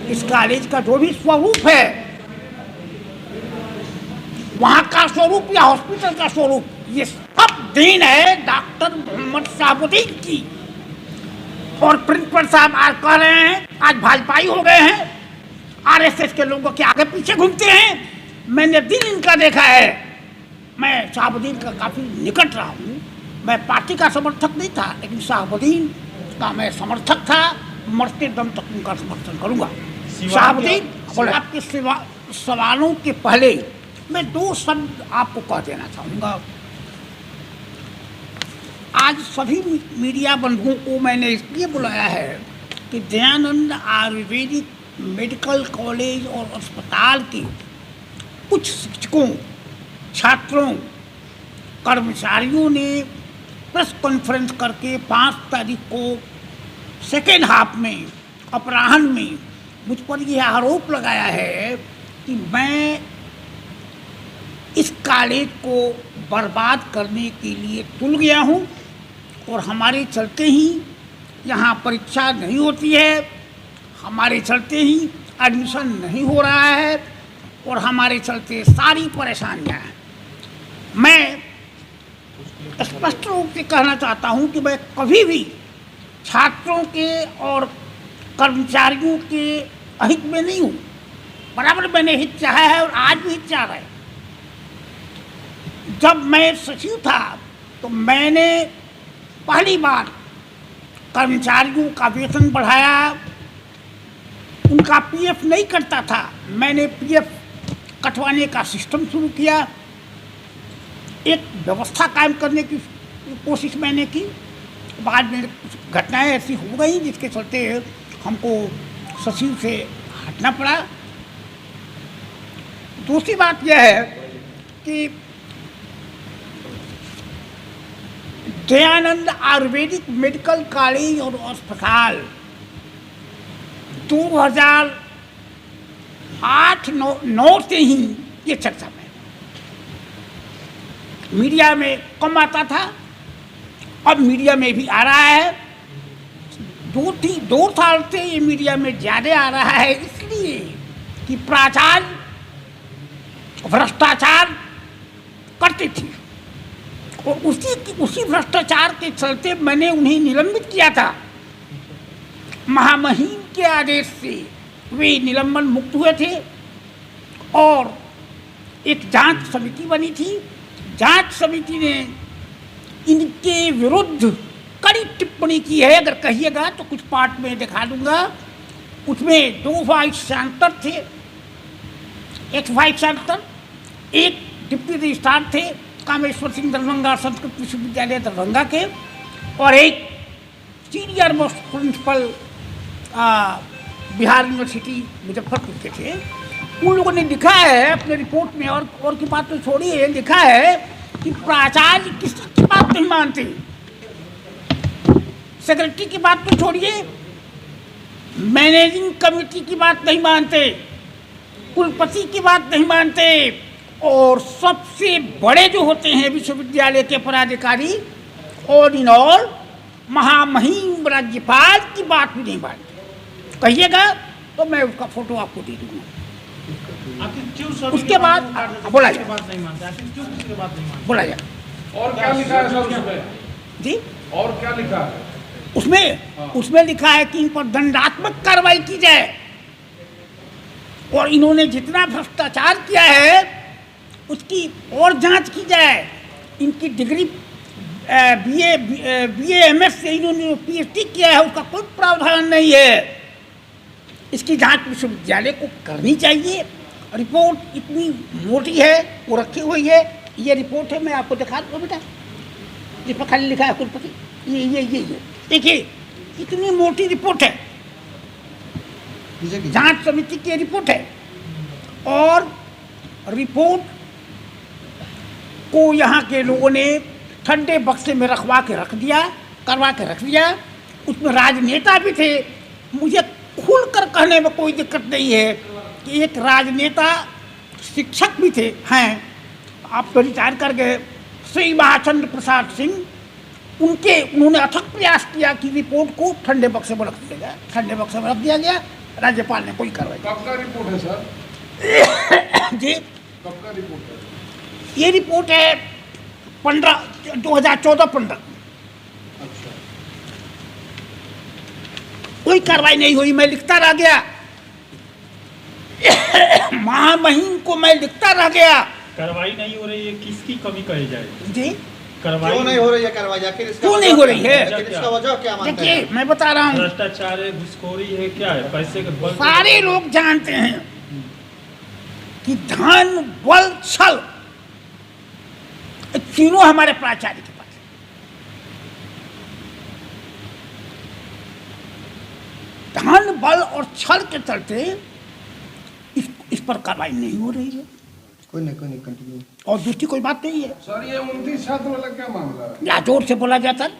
इस कॉलेज का जो भी स्वरूप है, वहाँ का स्वरूप या हॉस्पिटल का स्वरूप, ये सब देन है डॉक्टर मोहम्मद शहाबुद्दीन की। और प्रिंसिपल साहब आज कह रहे हैं, आज भाजपाई हो गए हैं, आरएसएस के लोगों के आगे पीछे घूमते हैं। मैंने दिन इनका देखा है, मैं शहाबुद्दीन का काफ़ी निकट रहा हूँ। मैं पार्टी का समर्थक नहीं था, लेकिन शहाबुद्दीन का मैं समर्थक था, मरते दम तक उनका समर्थन करूँगा। शहाबुद्दीन बोले, आपके सवालों के पहले मैं दो शब्द आपको कह देना चाहूँगा। आज सभी मीडिया बंधुओं को मैंने इसलिए बुलाया है कि दयानंद आयुर्वेदिक मेडिकल कॉलेज और अस्पताल के कुछ शिक्षकों, छात्रों, कर्मचारियों ने प्रेस कॉन्फ्रेंस करके 5 तारीख को सेकेंड हाफ में अपराह्न में मुझ पर यह आरोप लगाया है कि मैं इस कॉलेज को बर्बाद करने के लिए तुल गया हूँ और हमारे चलते ही यहाँ परीक्षा नहीं होती है, हमारे चलते ही एडमिशन नहीं हो रहा है और हमारे चलते सारी परेशानियाँ हैं। मैं स्पष्ट रूप से कहना चाहता हूँ कि मैं कभी भी छात्रों के और कर्मचारियों के अहित में नहीं हूँ। बराबर मैंने हित चाहा है और आज भी हित चाह रहा है। जब मैं सचिव था तो मैंने पहली बार कर्मचारियों का वेतन बढ़ाया, उनका पीएफ नहीं कटता था, मैंने पीएफ कटवाने का सिस्टम शुरू किया, एक व्यवस्था कायम करने की कोशिश मैंने की। बाद में कुछ घटनाएं ऐसी हो गई जिसके चलते हमको सचिव से हटना पड़ा। दूसरी बात यह है कि दयानंद आयुर्वेदिक मेडिकल कॉलेज और अस्पताल 2008-9 से ही ये चर्चा में, मीडिया में कम आता था, अब मीडिया में भी आ रहा है। 2 साल से ये मीडिया में ज़्यादा आ रहा है, इसलिए कि प्राचार्य भ्रष्टाचार करते थे और उसी भ्रष्टाचार के चलते मैंने उन्हें निलंबित किया था। महामहिम के आदेश से वे निलंबन मुक्त हुए थे और एक जांच समिति बनी थी। जांच समिति ने इनके विरुद्ध कड़ी टिप्पणी की है। अगर कहिएगा तो कुछ पार्ट में दिखा दूंगा। उसमें 2 वाइस चांसलर थे, एक वाइस चांसलर, एक डिप्टी रजिस्ट्रार थे कामेश्वर सिंह दरभंगा संस्कृत विश्वविद्यालय दरभंगा के, और एक senior most principal Bihar university Muzaffarpur के थे। उन लोगों ने लिखा है अपने रिपोर्ट में, और की बात तो छोड़िए, लिखा है कि प्राचार्य किसी की बात नहीं मानते, सेक्रेटरी की बात तो छोड़िए, मैनेजिंग कमेटी की बात नहीं मानते, कुलपति की बात नहीं मानते, और सबसे बड़े जो होते हैं विश्वविद्यालय के पदाधिकारी, ऑल इन ऑल महामहिम राज्यपाल की बात भी नहीं मानते। कहिएगा तो मैं उसका फोटो आपको दे दूंगा। उसके बाद बोला जाए, बोला जाए। और क्या लिखा है सर उसमें? जी, और क्या लिखा है उसमें? उसमें लिखा है कि इन पर दंडात्मक कार्रवाई की जाए और इन्होंने जितना भ्रष्टाचार किया है उसकी और जांच की जाए। इनकी डिग्री बीए एमएस से इन्होंने पीएचडी किया है, उसका कोई प्रावधान नहीं है। इसकी जांच विश्वविद्यालय को करनी चाहिए। रिपोर्ट इतनी मोटी है, वो रखी हुई है, ये रिपोर्ट है, मैं आपको दिखा दूँगा बेटा, जिस पर खाली लिखा है कुलपति, ये देखिए इतनी मोटी रिपोर्ट है, जांच समिति की रिपोर्ट है। और रिपोर्ट को यहाँ के लोगों ने ठंडे बक्से में करवा के रख दिया। उसमें राजनेता भी थे। मुझे खुलकर कहने में कोई दिक्कत नहीं है कि एक राजनेता शिक्षक भी थे, हैं, आप तो रिटायर कर गए, श्री महाचंद्र प्रसाद सिंह, उन्होंने अथक प्रयास किया कि रिपोर्ट को ठंडे बक्से में रख दिया गया। राज्यपाल ने कोई कार्रवाई कब का रिपोर्ट है सर? जी, कब का रिपोर्ट है? ये रिपोर्ट है 2014-15। अच्छा, कोई कार्रवाई नहीं हुई, मैं लिखता रह गया। महामहिम को मैं लिखता रह गया। कार्रवाई नहीं हो रही है, किसकी कमी कही जाए? जी, कार्रवाई क्यों नहीं हो रही है कार्रवाई? आखिर इसका क्यों नहीं हो रही है? आखिर इसका वजह क्या मानते देखिए हैं? मैं बता रहा हूँ, भ्रष्टाचार है, घुसखोरी है, क्या है? पैसे के बल पे- सारे लोग जानते हैं कि धन बल छल तीनों हमारे प्राचार्य के पास है। धन बल और छल के चलते इस पर कार्रवाई नहीं हो रही है। कोई नहीं कंटिन्यू। और दूसरी कोई बात नहीं है। सर ये 29 छात्र वाला क्या मामला है? या जोर से बोला जाता है।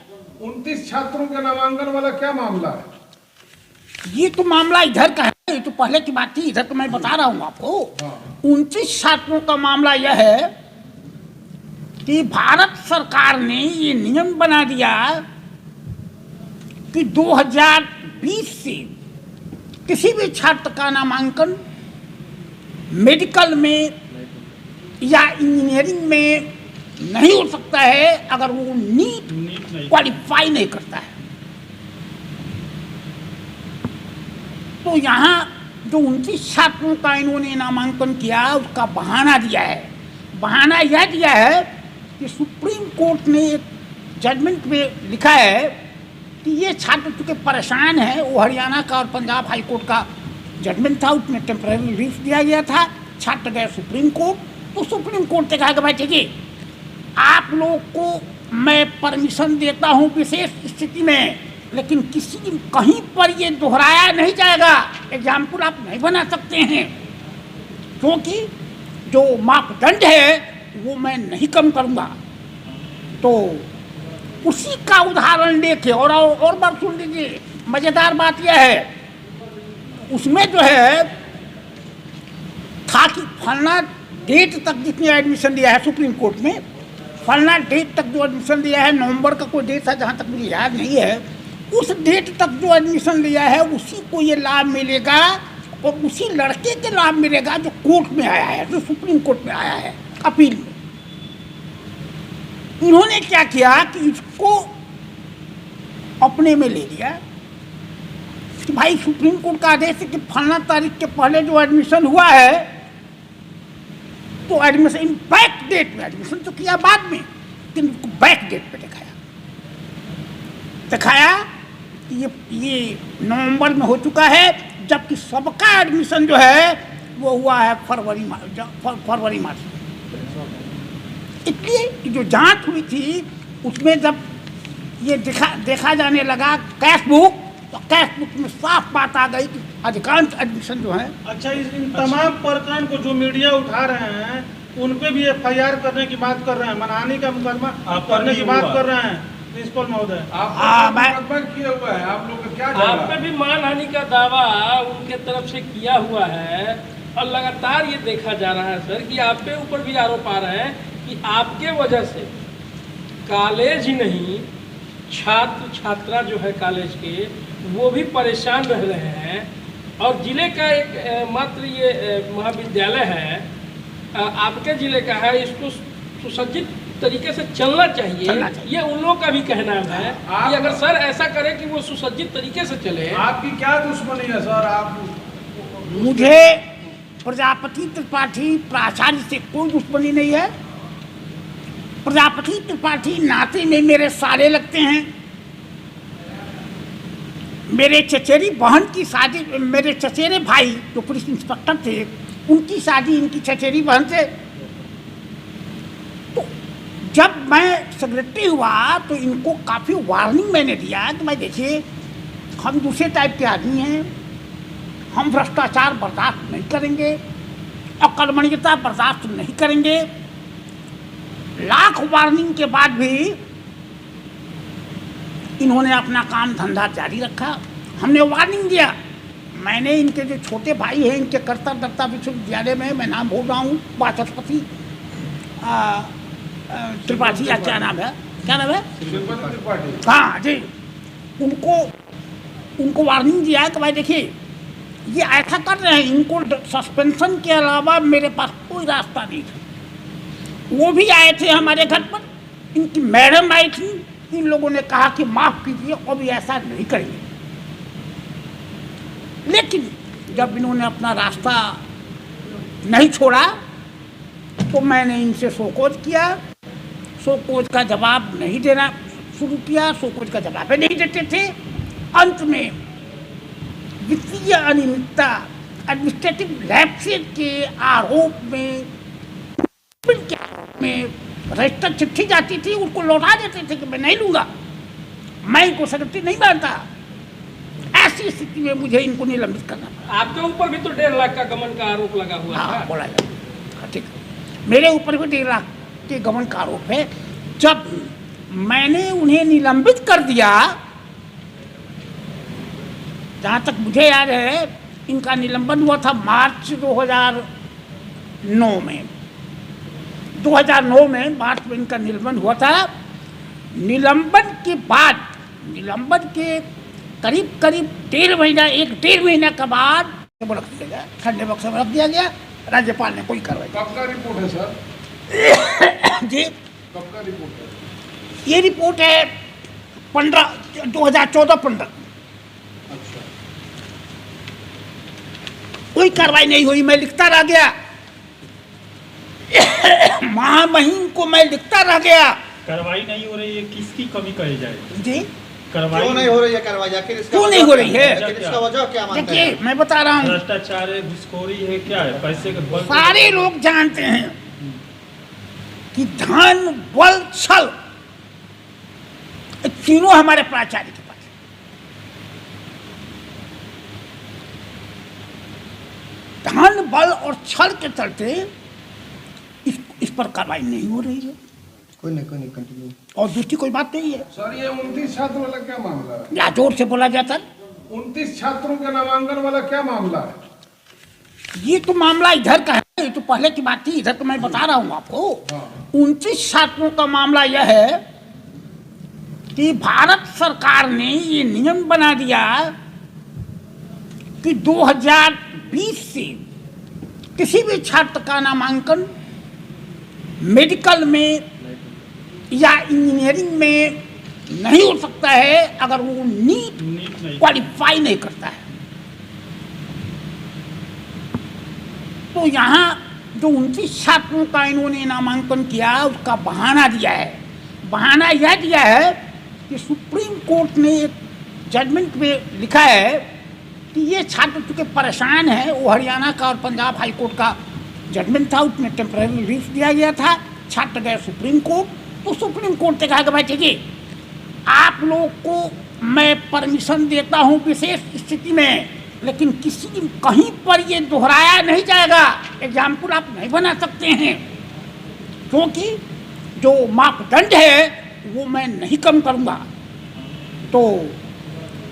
29 छात्रों के नामांकन वाला क्या मामला है? ये तो मामला इधर का है, ये तो पहले की बात थी। इधर तो मैं बता रहा हूँ आपको। हाँ। 29 छात्रों का मामला यह है कि भारत सरकार ने ये नियम बना दिया कि 2020 से किसी भी छात्र का नामांकन मेडिकल में या इंजीनियरिंग में नहीं हो सकता है अगर वो नीट नहीं। क्वालिफाई नहीं करता है। तो यहाँ जो 29 छात्रों का इन्होंने नामांकन किया उसका बहाना दिया है। बहाना यह दिया है कि सुप्रीम कोर्ट ने एक जजमेंट में लिखा है कि ये छात्र चूँकि परेशान है, वो हरियाणा का और पंजाब हाई कोर्ट का जजमेंट था, उसमें टेम्परेरी रिलीफ दिया गया था। छात्र गए सुप्रीम कोर्ट, तो सुप्रीम कोर्ट ने कहा कि भाई ठीक है, आप लोग को मैं परमिशन देता हूँ विशेष स्थिति में, लेकिन कहीं पर ये दोहराया नहीं जाएगा। एग्जाम्पल आप नहीं बना सकते हैं, क्योंकि जो मापदंड है वो मैं नहीं कम करूँगा। तो उसी का उदाहरण लेके और बात सुन लीजिए। मज़ेदार बात यह है, उसमें जो है था कि फलना डेट तक जितनी एडमिशन दिया है सुप्रीम कोर्ट में, फलना डेट तक जो एडमिशन दिया है, नवंबर का कोई डेट था जहाँ तक मुझे याद नहीं है, उस डेट तक जो एडमिशन लिया है उसी को ये लाभ मिलेगा और उसी लड़के के लाभ मिलेगा जो कोर्ट में आया है, जो सुप्रीम कोर्ट में आया है अपील में। इन्होंने क्या किया कि इसको अपने में ले लिया कि भाई सुप्रीम कोर्ट का आदेश है कि फलाना तारीख के पहले जो एडमिशन हुआ है तो एडमिशन इन बैक डेट में, एडमिशन तो किया बाद में, लेकिन बैक डेट पे दिखाया कि ये नवंबर में हो चुका है, जबकि सबका एडमिशन जो है वो हुआ है फरवरी मार्च में। इसलिए जो जांच हुई थी उसमें जब ये देखा जाने लगा कैश बुक, तो कैश बुक में साफ बात आ गई कि अधिकांश एडमिशन जो है। अच्छा, इन तमाम प्रकरण को जो मीडिया उठा रहे हैं उन पे भी FIR करने की बात कर रहे हैं, मनहानि का मुकदमा करने की बात कर रहे हैं प्रिंसिपल महोदय। आप किया हुआ है, आप लोग का क्या आप पे भी मानहानि का दावा उनके तरफ से किया हुआ है और लगातार ये देखा जा रहा है सर कि आप पे ऊपर भी आरोप आ रहे हैं कि आपके वजह से कॉलेज ही नहीं, छात्र छात्रा जो है कॉलेज के वो भी परेशान रह रहे हैं। और जिले का एक मात्र ये महाविद्यालय है, आपके जिले का है, इसको सुसज्जित तरीके से चलना चाहिए। ये उन लोगों का भी कहना है कि अगर सर ऐसा करे कि वो सुसज्जित तरीके से चले। आपकी क्या दुश्मनी है सर? आप मुझे प्रजापति त्रिपाठी प्राचार्य से कोई दुश्मनी नहीं है। प्रजापति त्रिपाठी नाते में मेरे साले लगते हैं। मेरे चचेरी बहन की शादी, मेरे चचेरे भाई जो पुलिस इंस्पेक्टर थे उनकी शादी इनकी चचेरी बहन से। तो जब मैं सेक्रेटरी हुआ तो इनको काफ़ी वार्निंग मैंने दिया कि भाई देखिए, हम दूसरे टाइप के आदमी हैं, हम भ्रष्टाचार बर्दाश्त नहीं करेंगे, अकर्मण्यता बर्दाश्त नहीं करेंगे। लाख वार्निंग के बाद भी इन्होंने अपना काम धंधा जारी रखा। हमने वार्निंग दिया, मैंने इनके जो छोटे भाई हैं इनके कर्तव्य दत्ता विश्वविद्यालय में, मैं नाम भूल रहा हूँ, वाचस्पति त्रिपाठी या क्या नाम है, त्रिपाठी? हाँ जी, उनको वार्निंग दिया है कि भाई देखिए ये ऐसा कर रहे हैं, इनको सस्पेंशन के अलावा मेरे पास कोई रास्ता नहीं था। वो भी आए थे हमारे घर पर, इनकी मैडम आई थी, इन लोगों ने कहा कि माफ़ कीजिए, अभी ऐसा नहीं करेंगे। लेकिन जब इन्होंने अपना रास्ता नहीं छोड़ा तो मैंने इनसे शोकोज किया। शोकोज का जवाब नहीं देना शुरू किया, शोकोज का जवाब नहीं देते थे। अंत में वित्तीय अनियमितता, एडमिनिस्ट्रेटिव लैप्सेज के आरोप में रजिस्टर चिट्ठी जाती थी, उसको लौटा देते थे कि मैं नहीं लूँगा, मैं इनको सेक्रेटरी नहीं मानता। ऐसी स्थिति में मुझे इनको निलंबित करना पड़ा। आपके ऊपर भी तो 1.5 लाख का गमन का आरोप लगा हुआ हाँ, था। बोला जाए, हाँ, ठीक है। मेरे ऊपर भी 1.5 लाख के गमन का आरोप है। जब मैंने उन्हें निलंबित कर दिया, जहाँ तक मुझे याद है इनका निलंबन हुआ था मार्च 2009 में। 2009 में मार्च में इनका निलंबन हुआ था। निलंबन के बाद, निलंबन के करीब 1.5 महीना, 1.5 महीना के बाद रख दिया गया, ठंडे बक्स में रख दिया गया। राज्यपाल ने कोई कार्रवाई। कब का रिपोर्ट है सर? जी, कब का रिपोर्ट है? ये रिपोर्ट है 2014-15। अच्छा, कोई कार्रवाई नहीं हुई, मैं लिखता रह गया। महामहिम को मैं लिखता रह गया। कार्रवाई नहीं हो रही है, किसकी कमी कही जाए? जी, कार्रवाई क्यों नहीं हो रही है कार्रवाई? आखिर इसका क्यों वजह नहीं हो क्या रही है? आखिर इसका वजह क्या मानते देखिए हैं? मैं बता रहा हूँ, भ्रष्टाचार है, घुसखोरी है, क्या है? पैसे के बल पे- सारे लोग जानते हैं कि धन, बल, छल, ये तीनों हमारे प्राचार्य के पास है। धन, बल और छल के चलते इस पर कार्रवाई नहीं हो रही है। कोई नहीं कंटिन्यू। और दूसरी कोई बात नहीं है। सर ये 29 छात्र वाला क्या मामला है? या जोर से बोला जाता है। 29 छात्रों के नामांकन वाला क्या मामला है? ये तो मामला इधर का है, ये तो पहले की बात थी। इधर तो मैं बता रहा हूँ आपको। हाँ। 29 छात्रों का मामला यह है कि भारत सरकार ने ये नियम बना दिया कि 2020 से किसी भी छात्र का नामांकन मेडिकल में या इंजीनियरिंग में नहीं हो सकता है अगर वो नीट नहीं। क्वालिफाई नहीं करता है। तो यहाँ जो 29 छात्रों का इन्होंने नामांकन किया उसका बहाना दिया है। बहाना यह दिया है कि सुप्रीम कोर्ट ने एक जजमेंट में लिखा है कि ये छात्र चूँकि परेशान है, वो हरियाणा का और पंजाब हाई कोर्ट का जजमेंट था, उसमें टेम्पररी रिलीफ दिया गया था। छात्र गए सुप्रीम कोर्ट, तो सुप्रीम कोर्ट ने कहा कि भाई ठीक है, आप लोग को मैं परमिशन देता हूँ विशेष स्थिति में, लेकिन कहीं पर ये दोहराया नहीं जाएगा। एग्जाम्पल आप नहीं बना सकते हैं, क्योंकि जो मापदंड है वो मैं नहीं कम करूँगा। तो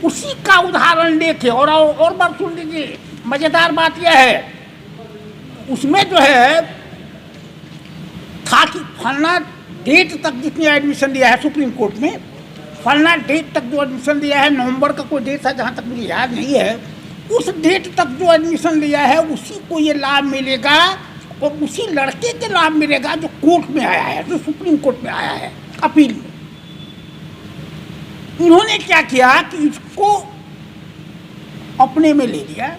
उसी का उदाहरण लेके और बात सुन लीजिए। मज़ेदार बात यह है, उसमें जो है था कि फलना डेट तक जितनी एडमिशन दिया है सुप्रीम कोर्ट में, फलना डेट तक जो एडमिशन दिया है, नवंबर का कोई डेट है जहाँ तक मुझे याद नहीं है, उस डेट तक जो एडमिशन लिया है उसी को ये लाभ मिलेगा और उसी लड़के के लाभ मिलेगा जो कोर्ट में आया है, जो सुप्रीम कोर्ट में आया है अपील में। इन्होंने क्या किया कि इसको अपने में ले लिया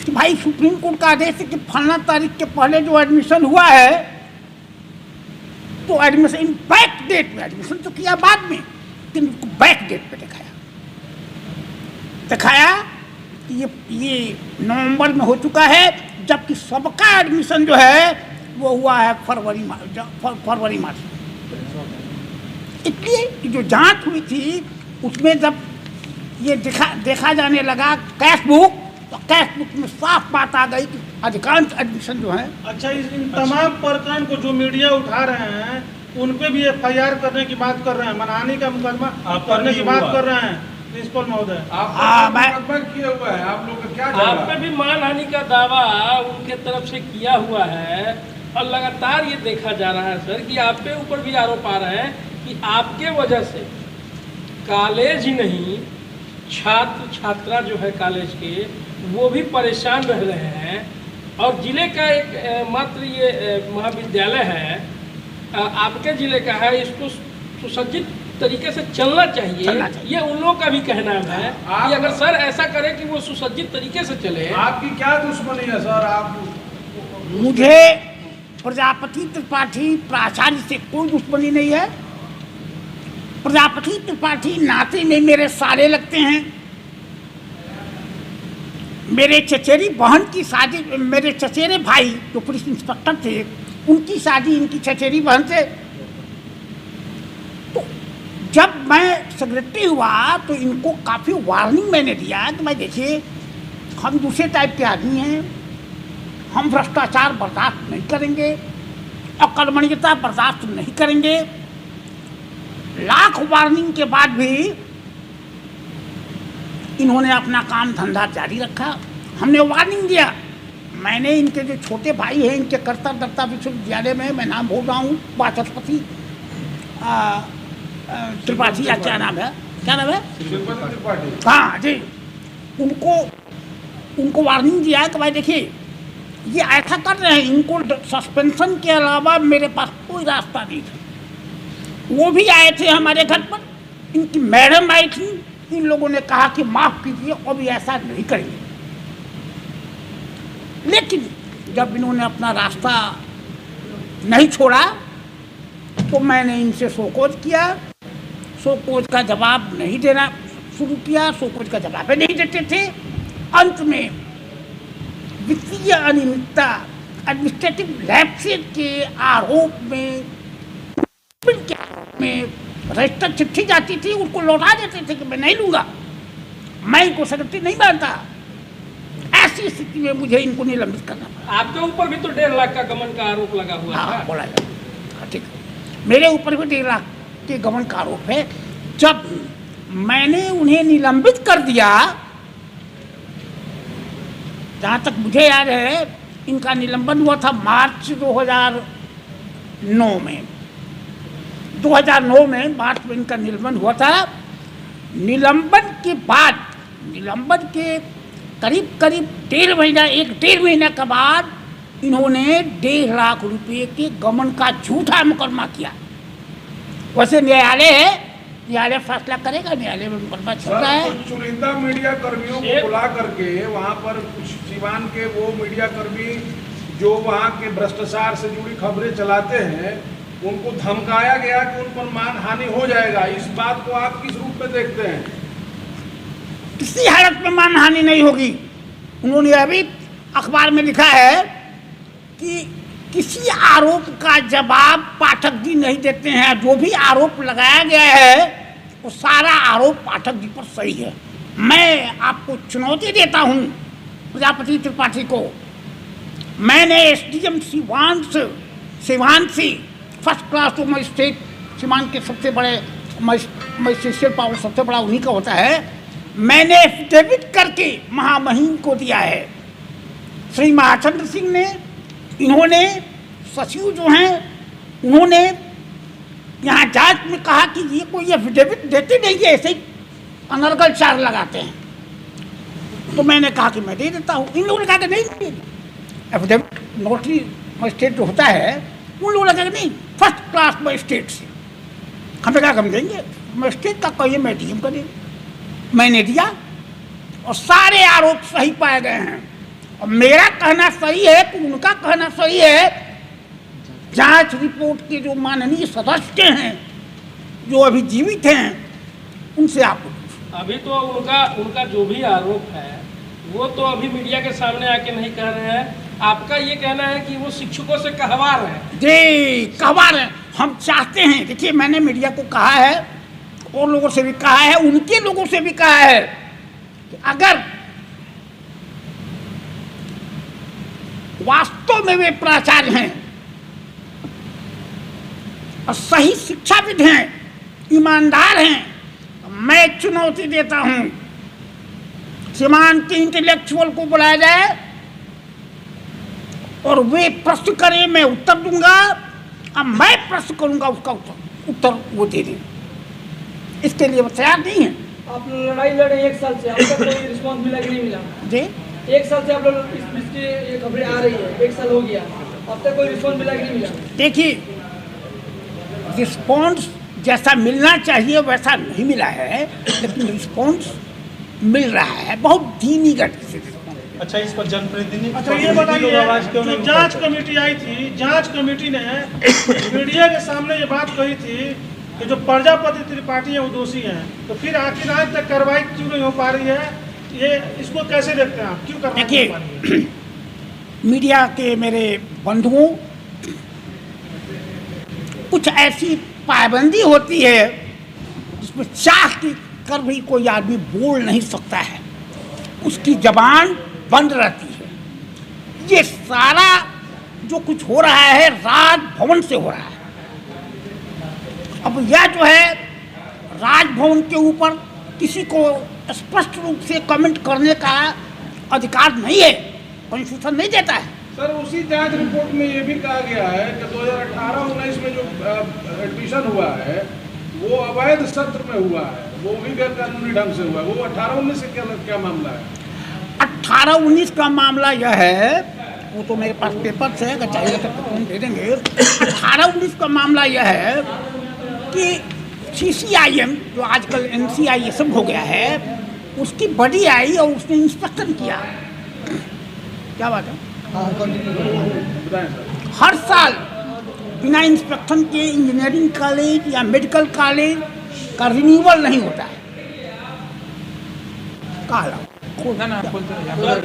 कि भाई सुप्रीम कोर्ट का आदेश है कि फलना तारीख के पहले जो एडमिशन हुआ है तो एडमिशन इन बैक डेट में, एडमिशन तो किया बाद में, लेकिन बैक डेट पे दिखाया कि ये नवंबर में हो चुका है, जबकि सबका एडमिशन जो है वो हुआ है फरवरी मार्च में। इसलिए जो जांच हुई थी उसमें जब ये देखा जाने लगा कैश बुक, तो कैश बुक में साफ बात आ गई कि अधिकांश एडमिशन जो है। अच्छा, इन तमाम प्रकरण को जो मीडिया उठा रहे हैं उन पे भी FIR करने की बात कर रहे हैं, मनहानि का मुकदमा करने की बात कर रहे हैं प्रिंसिपल महोदय। आप मुकदमा किए हुआ है, आप लोग का क्या आप दावा पे है? भी मानहानि का दावा उनके तरफ से किया हुआ है और लगातार ये देखा जा रहा है सर कि आप पे ऊपर भी आरोप आ रहे हैं कि आपके वजह से कॉलेज ही नहीं, छात्र छात्रा जो है कॉलेज के वो भी परेशान रह रहे हैं। और जिले का एक मात्र ये महाविद्यालय है, आपके जिले का है, इसको सुसज्जित तरीके से चलना चाहिए, ये उन लोगों का भी कहना है कि अगर सर ऐसा करे कि वो सुसज्जित तरीके से चले। आपकी क्या दुश्मनी है सर? आप मुझे प्रजापति त्रिपाठी प्राचार्य से कोई दुश्मनी नहीं है। प्रजापति त्रिपाठी नाते में मेरे सारे लगते हैं। मेरे चचेरी बहन की शादी, मेरे चचेरे भाई जो पुलिस इंस्पेक्टर थे, उनकी शादी इनकी चचेरी बहन से। तो जब मैं सेक्रेटरी हुआ तो इनको काफ़ी वार्निंग मैंने दिया कि भाई देखिए, हम दूसरे टाइप के आदमी हैं, हम भ्रष्टाचार बर्दाश्त नहीं करेंगे, अकर्मण्यता बर्दाश्त नहीं करेंगे। लाख वार्निंग के बाद भी इन्होंने अपना काम धंधा जारी रखा। हमने वार्निंग दिया। मैंने इनके जो छोटे भाई हैं, इनके कर्ता दत्ता विश्वविद्यालय में, मैं नाम बोल रहा हूँ, वाचस्पति त्रिपाठी, या क्या नाम है, क्या नाम है? त्रिपाठी। हाँ जी, उनको वार्निंग दिया है कि भाई देखिए, ये ऐसा कर रहे हैं, इनको सस्पेंशन के अलावा मेरे पास कोई रास्ता नहीं था। वो भी आए थे हमारे घर पर, इनकी मैडम आई थी, इन लोगों ने कहा कि माफ़ कीजिए, अभी ऐसा नहीं करेंगे। लेकिन जब इन्होंने अपना रास्ता नहीं छोड़ा तो मैंने इनसे शोकोज किया। शोकोज का जवाब नहीं देना शुरू किया, शोकोज का जवाब नहीं देते थे। अंत में वित्तीय अनियमितता, एडमिनिस्ट्रेटिव लैप्सेज के आरोप में रजिस्टर चिट्ठी जाती थी, उनको लौटा देते थे कि मैं नहीं लूँगा, मैं इनको सेक्रेटरी नहीं मानता। ऐसी स्थिति में मुझे इनको निलंबित करना पड़ा। आपके ऊपर भी तो 1.5 लाख का गमन का आरोप लगा हुआ है। हाँ, बोला जाए, हाँ, ठीक है। मेरे ऊपर भी 1.5 लाख के गमन का आरोप है। जब मैंने उन्हें निलंबित कर दिया, जहाँ तक मुझे याद है, इनका निलंबन हुआ था मार्च 2009 में। 2009 में मार्च में इनका निलंबन हुआ था। निलंबन के बाद, निलंबन के करीब 1.5 महीना के बाद इन्होंने 1.5 लाख रुपए के गमन का झूठा मुकदमा किया। वैसे न्यायालय है, न्यायालय फैसला करेगा, न्यायालय में मुकदमा चल रहा है। कुछ चुनिंदा मीडिया कर्मियों को बुला करके वहाँ पर कुछ सीवान के वो मीडिया कर्मी जो वहाँ के भ्रष्टाचार से जुड़ी खबरें चलाते हैं, उनको धमकाया गया कि उन पर मानहानि हो जाएगा। इस बात को आप किस रूप में देखते हैं? किसी हालत में मानहानि नहीं होगी। उन्होंने अभी अखबार में लिखा है कि किसी आरोप का जवाब पाठक जी नहीं देते हैं। जो भी आरोप लगाया गया है वो सारा आरोप पाठक जी पर सही है। मैं आपको चुनौती देता हूँ प्रजापति त्रिपाठी को। मैंने एसडीएम सिवान से फर्स्ट क्लास तो मजिस्ट्रेट, सीमान के सबसे बड़े मजिस्ट्रेट पावर सबसे बड़ा उन्हीं का होता है, मैंने एफिडेविट करके महामहिम को दिया है। श्री महाचंद्र सिंह ने, इन्होंने सचिव जो हैं, उन्होंने यहाँ जांच में कहा कि ये कोई एफिडेविट देते नहीं है, ऐसे ही अनर्गल चार्ज लगाते हैं। तो मैंने कहा कि मैं दे देता हूँ। इन लोगों ने कहा कि नहीं, एफिडेविट नोटरी मजिस्ट्रेट जो होता है उन लोगों ने कहा नहीं, फर्स्ट क्लास मजिस्ट्रेट से। हमने कहा हम देंगे, मजिस्ट्रेट का कहिए, मैं डीएम का देंगे। मैंने दिया और सारे आरोप सही पाए गए हैं। और मेरा कहना सही है कि उनका कहना सही है। जांच रिपोर्ट के जो माननीय सदस्य हैं, जो अभी जीवित हैं, उनसे आप अभी तो उनका जो भी आरोप है वो तो अभी मीडिया के सामने आके नहीं कह रहे हैं। आपका ये कहना है कि वो शिक्षकों से कहवा रहे हैं। जी, कहवा रहे हैं। हम चाहते हैं, देखिए मैंने मीडिया को कहा है और लोगों से भी कहा है, उनके लोगों से भी कहा है कि अगर वास्तव में वे प्राचार्य हैं और सही शिक्षाविद हैं, ईमानदार हैं, तो मैं चुनौती देता हूं, सीमान के इंटेलेक्चुअल को बुलाया जाए और वे प्रश्न करें, मैं उत्तर दूंगा, अब मैं प्रश्न करूंगा, उसका उत्तर वो दे दें। इसके लिए वो तैयार नहीं है। आप लड़ाई लड़े 1 साल से, अब तक कोई रिस्पॉन्स मिला कि नहीं मिला? जी एक साल से आप लोग इसकी ये खबरें आ रही है, एक साल हो गया, अब तक कोई रिस्पॉन्स मिला कि नहीं मिला? देखिए, रिस्पॉन्स जैसा मिलना चाहिए वैसा नहीं मिला है, लेकिन रिस्पॉन्स मिल रहा है बहुत धीमी गति से। अच्छा, इस पर जनप्रतिनिधि अच्छा ये बताइए, जो जांच कमेटी आई थी, जांच कमेटी ने मीडिया के सामने ये बात कही थी कि जो प्रजापति त्रिपाठी हैं वो दोषी हैं, तो फिर आखिर आज तक कार्रवाई क्यों नहीं हो पा रही है? ये इसको कैसे देखते हैं आप, क्यों कार्रवाई नहीं हो पा रही है? मीडिया के मेरे बंधुओं, कुछ ऐसी पाबंदी होती है जिसमें चाह की कर भी कोई आदमी बोल नहीं सकता है, उसकी जबान बंद रहती है। ये सारा जो कुछ हो रहा है राजभवन से हो रहा है। अब यह जो है राजभवन के ऊपर किसी को स्पष्ट रूप से कमेंट करने का अधिकार नहीं है, कॉन्स्टिट्यूशन नहीं देता है। सर, उसी जांच रिपोर्ट में ये भी कहा गया है कि 2018-19 में जो एडमिशन हुआ है वो अवैध सत्र में हुआ है, वो भी गैर कानूनी ढंग से हुआ है। वो 18-19 से क्या मामला है? 18-19 का मामला यह है, वो तो मेरे पास पेपर से है, अगर चाहिए तो फोन दे देंगे। 18-19 का मामला यह है कि CCIM जो आजकल NCI ये सब हो गया है, उसकी बड़ी आई और उसने इंस्पेक्शन किया। क्या बात है? बताएं सर। हर साल बिना इंस्पेक्शन के इंजीनियरिंग कॉलेज या मेडिकल कॉलेज का रिन्यूअल नहीं होता है। कहा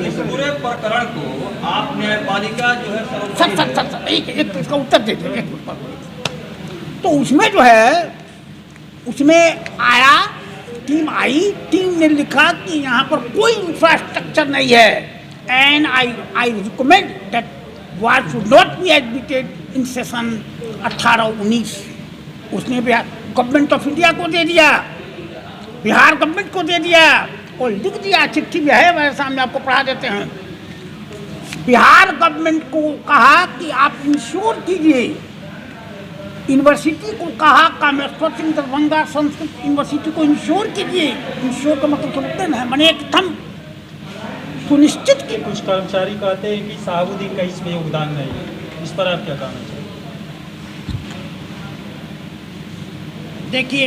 इस पूरे प्रकरण को आप न्यायपालिका जो है सर एक इसका उत्तर दे दे एक तो उसमें जो है, उसमें आया, टीम आई, टीम ने लिखा कि यहाँ पर कोई इंफ्रास्ट्रक्चर नहीं है and I recommend that war should not be admitted in session 18-19। उसने बिहार गवर्नमेंट ऑफ इंडिया को दे दिया, बिहार गवर्नमेंट को दे दिया और लिख दिया, चिट्ठी भी है मेरे सामने, आपको पढ़ा देते हैं। बिहार गवर्नमेंट को कहा कि आप इंश्योर कीजिए, यूनिवर्सिटी को कहा, कामेश्वर सिंह दरभंगा संस्कृत यूनिवर्सिटी को इंश्योर कीजिए। इंश्योर का मतलब समझते हैं, मैंने एकदम सुनिश्चित की। कुछ कर्मचारी कहते हैं कि साहबुद्दीन का इसमें योगदान नहीं है, इस पर आप क्या कहना चाहिए? देखिए,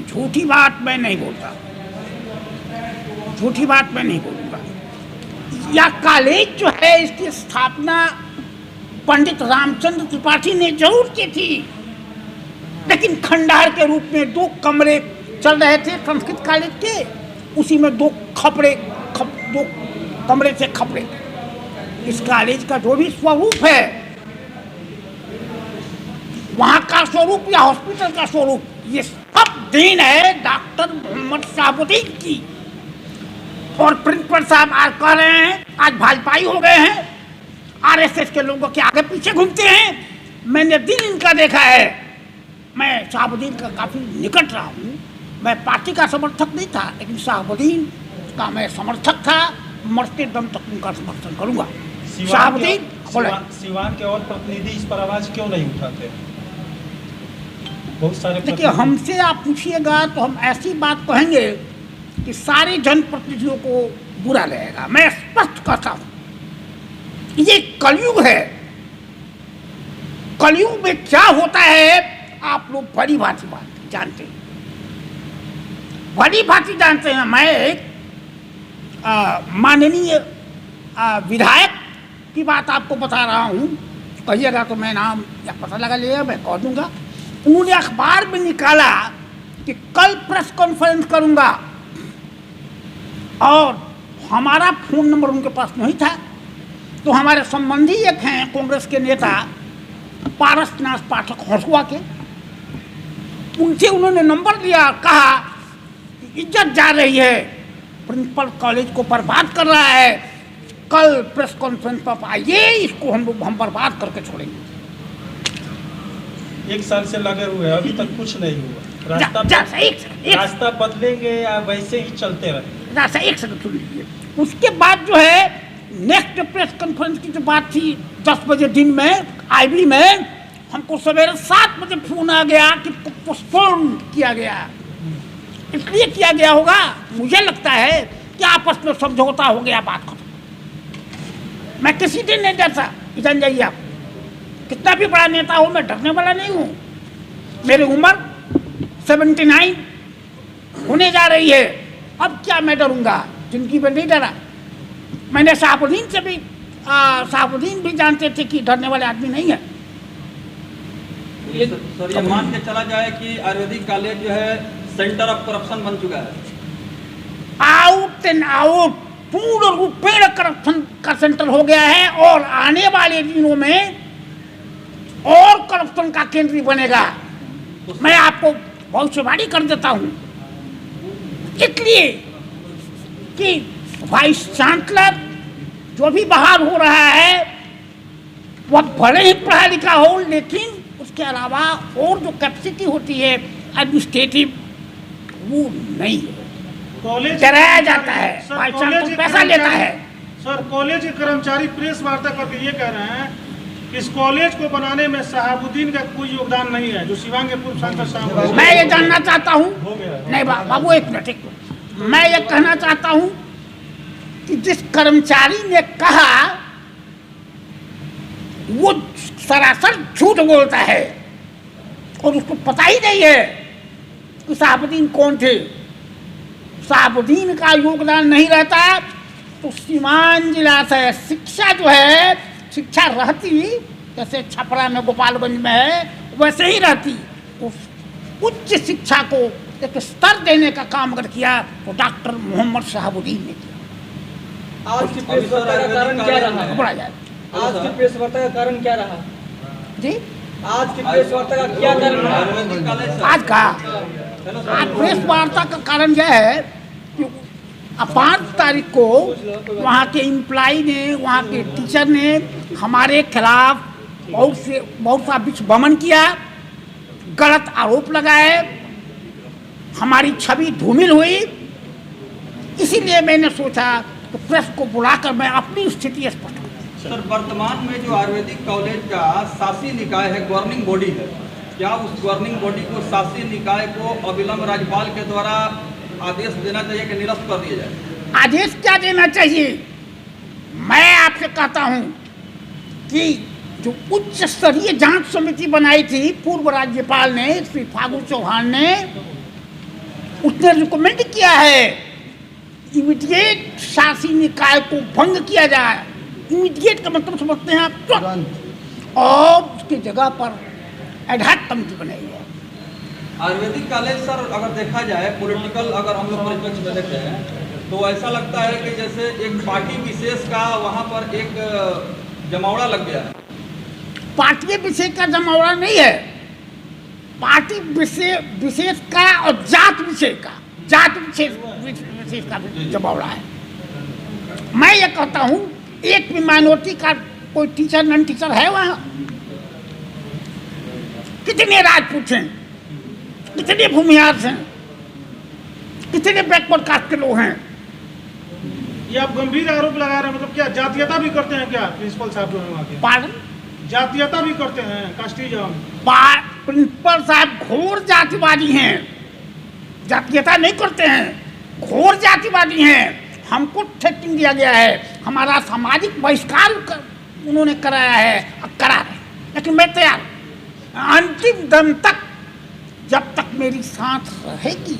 झूठी बात मैं नहीं बोलता, झूठी बात मैं नहीं बोलूँगा। यह कॉलेज जो है इसकी स्थापना पंडित रामचंद्र त्रिपाठी ने जरूर की थी, लेकिन खंडहर के रूप में 2 कमरे चल रहे थे संस्कृत कॉलेज के, उसी में 2 कमरे से खपड़े। इस कॉलेज का जो भी स्वरूप है, वहाँ का स्वरूप या हॉस्पिटल का स्वरूप, ये सब देन है डॉक्टर मोहम्मद शहाबुद्दीन की। और प्रिंसिपल साहब आज कह रहे हैं, आज भाजपाई हो गए हैं, RSS के लोगों के आगे पीछे घूमते हैं। मैंने दिन इनका देखा है, मैं शहाबुद्दीन का काफ़ी निकट रहा हूँ। मैं पार्टी का समर्थक नहीं था, लेकिन शहाबुद्दीन का मैं समर्थक था, मरते दम तक उनका समर्थन करूँगा। शहाबुद्दीन सिवान के और प्रतिनिधि इस पर आवाज़ क्यों नहीं उठाते? बहुत सारे देखिए, हमसे आप पूछिएगा तो हम ऐसी बात कहेंगे कि सारे जनप्रतिनिधियों को बुरा लगेगा। मैं स्पष्ट कहता हूँ, ये कलयुग है, कलयुग में क्या होता है आप लोग भली भांति बात जानते हैं, भली भांति जानते हैं। मैं एक माननीय विधायक की बात आपको बता रहा हूँ, कहिएगा तो मैं नाम या पता लगा लिया, मैं कह दूँगा। उन्होंने अखबार में निकाला कि कल प्रेस कॉन्फ्रेंस करूँगा, और हमारा फ़ोन नंबर उनके पास नहीं था। तो हमारे संबंधी एक हैं कांग्रेस के नेता पारसनाथ पाठक हंसुआ के, उनसे उन्होंने नंबर दिया, कहा इज्जत जा रही है, प्रिंसिपल कॉलेज को बर्बाद कर रहा है, कल प्रेस कॉन्फ्रेंस पर आइए, इसको हम बर्बाद करके छोड़ेंगे। 1 साल से लगे हुए, अभी तक कुछ नहीं हुआ। रास्ता बदलेंगे या वैसे ही चलते रहे? एक सेकंड सुन लीजिए। उसके बाद जो है नेक्स्ट प्रेस कॉन्फ्रेंस की जो बात थी 10 बजे दिन में IB में, हमको सवेरे 7 बजे फोन आ गया कि पोस्टपोन किया गया। इसलिए किया गया होगा, मुझे लगता है कि आपस में समझौता हो गया, बात खत्म। मैं किसी दिन नहीं डरता, जान जाइए आप। कितना भी बड़ा नेता हो, मैं डरने वाला नहीं हूँ। मेरी उम्र 79 होने जा रही है, अब क्या मैं डरूंगा? जिंदगी में नहीं डरा। मैंने शहाबुद्दीन भी जानते थे कि डरने वाले आदमी नहीं है। सर ये मान के चला जाए कि आयुर्वेदिक कॉलेज जो है सेंटर ऑफ करप्शन बन चुका है। आउट एंड आउट पूर्ण रूपेण करप्शन का सेंटर हो गया है, और आने वाले दिनों में और करप्शन का केंद्र बनेगा। मैं आपको भविष्यवाणी कर देता हूं, इसलिए कि वाइस चांसलर जो भी बहाल हो रहा है वह भले ही पढ़ा लिखा हो, लेकिन उसके अलावा और जो कैपेसिटी होती है एडमिनिस्ट्रेटिव, वो नहीं है। कॉलेज डराया जाता है, सर, वाइस कॉलेज चांसलर के पैसा लेता है। सर कॉलेज के कर्मचारी प्रेस वार्ता करके ये कह रहे हैं कि इस कॉलेज को बनाने में शहाबुद्दीन का कोई योगदान नहीं है, जो सिवान के पूर्व सांसद साहब। मैं ये जानना चाहता हूँ, नहीं बाबू एक मिनट, मैं ये कहना चाहता हूँ कि जिस कर्मचारी ने कहा वो सरासर झूठ बोलता है, और उसको पता ही नहीं है कि शहाबुद्दीन कौन थे। शहाबुद्दीन का योगदान नहीं रहता तो सीवान जिला से शिक्षा जो है, शिक्षा रहती जैसे छपरा में गोपालगंज में है वैसे ही रहती। उस उच्च शिक्षा को एक स्तर देने का काम अगर किया तो डॉक्टर मोहम्मद शहाबुद्दीन ने किया। आज की प्रेस वार्ता का कारण क्या रहा? पढ़ा जाए। आज की प्रेस वार्ता का कारण क्या रहा जी, आज की प्रेस वार्ता का क्या कारण रहा? आज प्रेस वार्ता का कारण यह है कि 5 तारीख को वहाँ के एम्प्लॉई ने, वहाँ के टीचर ने हमारे खिलाफ बहुत सा विषबमन किया, गलत आरोप लगाए, हमारी छवि धूमिल हुई। इसीलिए मैंने सोचा कि प्रेस को बुलाकर मैं अपनी स्थिति स्पष्ट करूं। सर वर्तमान में जो आयुर्वेदिक कॉलेज का शासी निकाय है, गवर्निंग बॉडी है, क्या उस गवर्निंग बॉडी को, शासी निकाय को अविलंब राज्यपाल के द्वारा आदेश देना चाहिए कि निरस्त कर दिया जाए? आदेश क्या देना चाहिए? मैं आपसे कहता हूं कि जो उच्च स्तरीय जांच समिति बनाई थी पूर्व राज्यपाल ने, श्री फागू चौहान ने, उसने रिकमेंड किया है इमीडिएट शासी निकाय को भंग किया जाए। इमीडिएट का मतलब समझते हैं आप? तुरंत। और उसकी जगह पर एडहॉक कमेटी बनाई है। आयुर्वेदिक कॉलेज सर अगर देखा जाए पॉलिटिकल, अगर हम लोग परिप्रेक्ष्य में देखते हैं तो ऐसा लगता है कि जैसे एक पार्टी विशेष का वहाँ पर एक जमावड़ा लग गया है। पार्टी विशेष का जमावड़ा नहीं है, पार्टी विशेष का और जात विशेष का जमावड़ा है। मैं ये कहता हूँ एक भी माइनॉरिटी का कोई टीचर नॉन टीचर है वहाँ? कितने राजपूत हैं, कितने भूमिहार हैं, कितने बैकवर्ड कास्ट के लोग हैं? ये आप गंभीर आरोप लगा रहे हैं, मतलब क्या जातीयता भी करते हैं क्या प्रिंसिपल साहब जो है वहाँ के? पार्डन? जातीयता भी करते हैं, कास्टिज्म? प्रिंसिपल साहब घोर जातिवादी हैं, जातीयता नहीं करते हैं, घोर जातिवादी हैं। हमको थ्रेटिंग दिया गया है, हमारा सामाजिक बहिष्कार उन्होंने कराया है, करा रहे, लेकिन मैं तैयार अंतिम दम तक, जब तक मेरी सांस रहेगी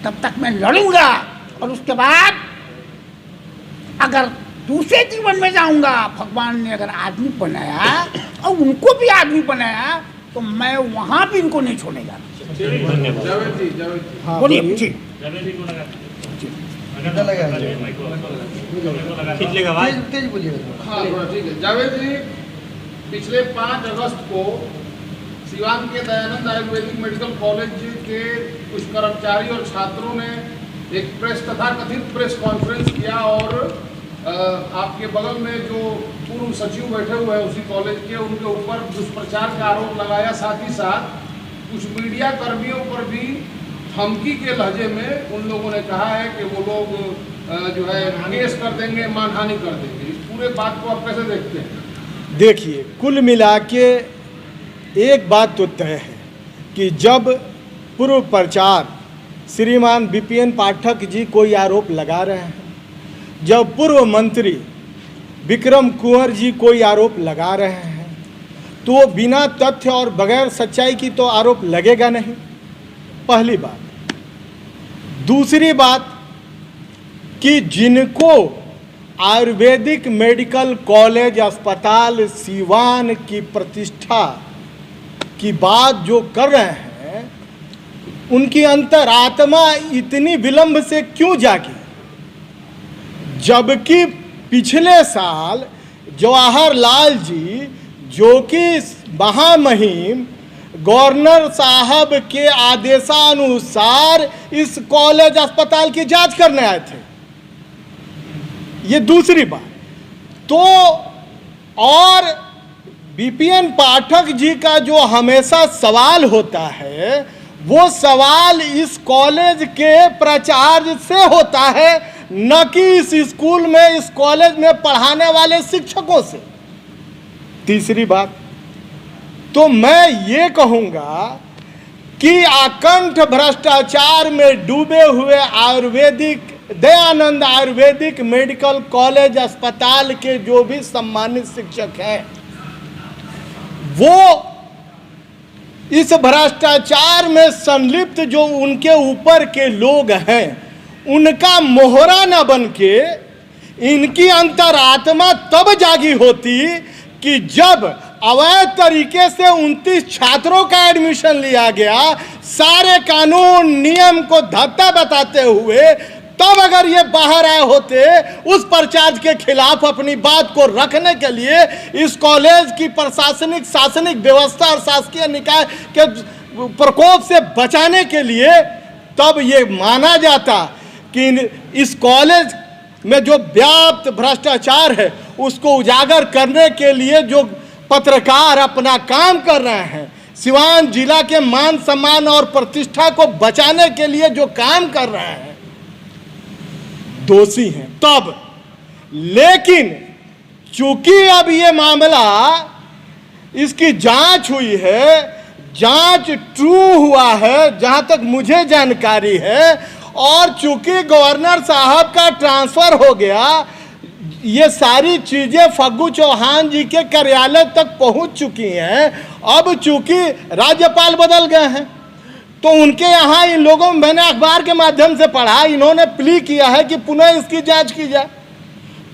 तब तक मैं लड़ूंगा। और उसके बाद अगर दूसरे जीवन में जाऊंगा, भगवान ने अगर आदमी बनाया और उनको भी आदमी बनाया तो मैं वहां भी इनको नहीं छोड़ने जा रहा। बोलिए जी। हाँ ठीक है जावेद जी, पिछले 5 अगस्त को सिवान के दयानंद आयुर्वेदिक मेडिकल कॉलेज के कुछ कर्मचारी और छात्रों ने एक प्रेस तथा कथित प्रेस कॉन्फ्रेंस किया, और आपके बगल में जो पूर्व सचिव बैठे हुए हैं उसी कॉलेज के, उनके ऊपर दुष्प्रचार का आरोप लगाया। साथ ही साथ कुछ मीडिया कर्मियों पर भी धमकी के लहजे में उन लोगों ने कहा है कि वो लोग जो है केस कर देंगे, मानहानि कर देंगे। इस पूरे बात को आप कैसे देखते हैं? देखिए, कुल मिला के एक बात तो तय है कि जब पूर्व प्रचार श्रीमान बीपीएन पाठक जी कोई आरोप लगा रहे हैं जब पूर्व मंत्री विक्रम कुंवर जी कोई आरोप लगा रहे हैं तो वो बिना तथ्य और बगैर सच्चाई की तो आरोप लगेगा नहीं, पहली बात। दूसरी बात कि जिनको आयुर्वेदिक मेडिकल कॉलेज अस्पताल सीवान की प्रतिष्ठा की बात जो कर रहे हैं, उनकी अंतरात्मा इतनी विलंब से क्यों जागी, जबकि पिछले साल जवाहरलाल जी जो कि महामहिम गवर्नर साहब के आदेशानुसार इस कॉलेज अस्पताल की जांच करने आए थे। ये दूसरी बात। तो और बीपीएन पाठक जी का जो हमेशा सवाल होता है, वो सवाल इस कॉलेज के प्राचार्य से होता है, न कि इस स्कूल में, इस कॉलेज में पढ़ाने वाले शिक्षकों से। तीसरी बात, तो मैं ये कहूँगा कि अकंठ भ्रष्टाचार में डूबे हुए आयुर्वेदिक दयानंद आयुर्वेदिक मेडिकल कॉलेज अस्पताल के जो भी सम्मानित शिक्षक हैं, वो इस भ्रष्टाचार में संलिप्त जो उनके ऊपर के लोग हैं, उनका मोहरा न बन के इनकी अंतरात्मा तब जागी होती कि जब अवैध तरीके से 29 छात्रों का एडमिशन लिया गया, सारे कानून नियम को धत्ता बताते हुए, तब अगर ये बाहर आए होते उस प्राचार्य के खिलाफ अपनी बात को रखने के लिए, इस कॉलेज की प्रशासनिक शासनिक व्यवस्था और शासकीय निकाय के प्रकोप से बचाने के लिए, तब ये माना जाता कि इस कॉलेज में जो व्याप्त भ्रष्टाचार है उसको उजागर करने के लिए जो पत्रकार अपना काम कर रहे हैं, सिवान जिला के मान सम्मान और प्रतिष्ठा को बचाने के लिए जो काम कर रहे हैं, दोषी हैं तब। लेकिन चूंकि अब ये मामला, इसकी जांच हुई है, जांच ट्रू हुआ है जहां तक मुझे जानकारी है, और चूंकि गवर्नर साहब का ट्रांसफर हो गया, ये सारी चीजें फग्गू चौहान जी के कार्यालय तक पहुंच चुकी हैं। अब चूंकि राज्यपाल बदल गए हैं, तो उनके यहाँ इन लोगों, मैंने अखबार के माध्यम से पढ़ा, इन्होंने प्ली किया है कि पुनः इसकी जांच की जाए।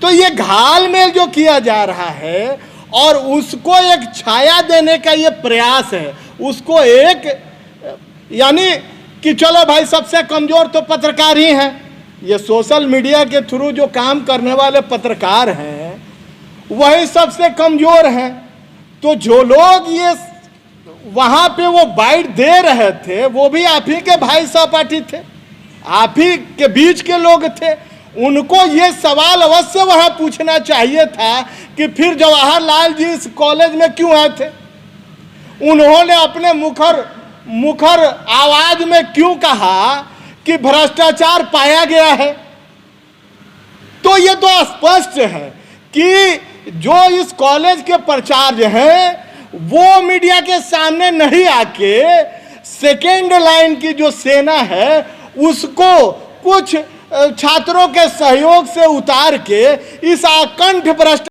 तो ये घालमेल जो किया जा रहा है और उसको एक छाया देने का ये प्रयास है, उसको एक, यानी कि चलो भाई सबसे कमजोर तो पत्रकार ही हैं, ये सोशल मीडिया के थ्रू जो काम करने वाले पत्रकार हैं वही सबसे कमजोर हैं। तो जो लोग ये वहाँ पे वो बाइट दे रहे थे, वो भी आप ही के भाई सहपाठी थे, आप ही के बीच के लोग थे। उनको ये सवाल अवश्य वहाँ पूछना चाहिए था कि फिर जवाहरलाल जी इस कॉलेज में क्यों आए थे, उन्होंने अपने मुखर आवाज में क्यों कहा कि भ्रष्टाचार पाया गया है। तो ये तो स्पष्ट है कि जो इस कॉलेज के प्राचार्य हैं वो मीडिया के सामने नहीं आके सेकेंड लाइन की जो सेना है उसको कुछ छात्रों के सहयोग से उतार के इस अकंठ भ्रष्टाचार